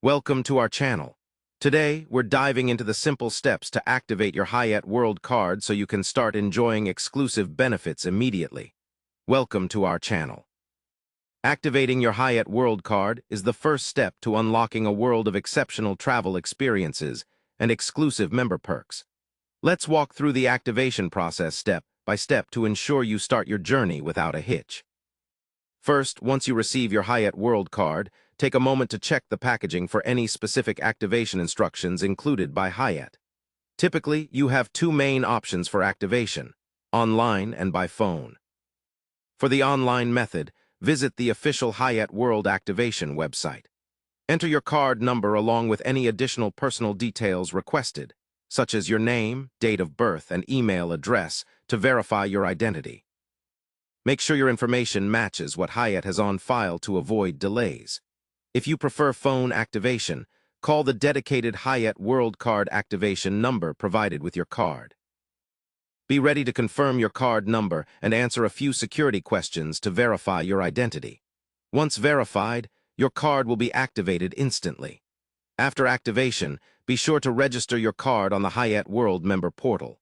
Welcome to our channel. Today, we're diving into the simple steps to activate your Hyatt World card so you can start enjoying exclusive benefits immediately. Welcome to our channel. Activating your Hyatt World card is the first step to unlocking a world of exceptional travel experiences and exclusive member perks. Let's walk through the activation process step by step to ensure you start your journey without a hitch. First, once you receive your Hyatt World card, take a moment to check the packaging for any specific activation instructions included by Hyatt. Typically, you have two main options for activation: online and by phone. For the online method, visit the official Hyatt World activation website. Enter your card number along with any additional personal details requested, such as your name, date of birth, and email address, to verify your identity. Make sure your information matches what Hyatt has on file to avoid delays. If you prefer phone activation, call the dedicated Hyatt World card activation number provided with your card. Be ready to confirm your card number and answer a few security questions to verify your identity. Once verified, your card will be activated instantly. After activation, be sure to register your card on the Hyatt World member portal.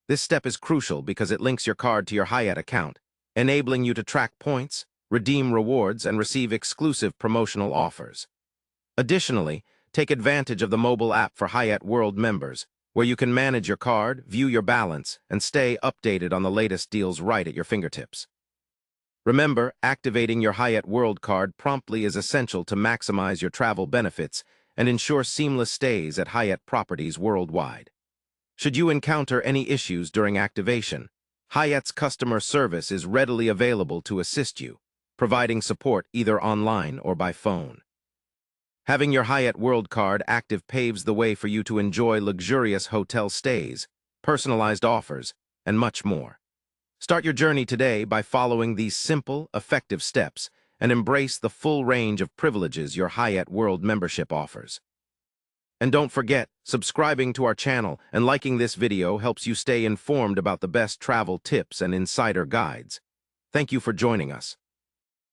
This step is crucial because it links your card to your Hyatt account, enabling you to track points, redeem rewards, and receive exclusive promotional offers. Additionally, take advantage of the mobile app for Hyatt World members, where you can manage your card, view your balance, and stay updated on the latest deals right at your fingertips. Remember, activating your Hyatt World card promptly is essential to maximize your travel benefits and ensure seamless stays at Hyatt properties worldwide. Should you encounter any issues during activation, Hyatt's customer service is readily available to assist you, providing support either online or by phone. Having your Hyatt World card active paves the way for you to enjoy luxurious hotel stays, personalized offers, and much more. Start your journey today by following these simple, effective steps and embrace the full range of privileges your Hyatt World membership offers. And don't forget, subscribing to our channel and liking this video helps you stay informed about the best travel tips and insider guides. Thank you for joining us.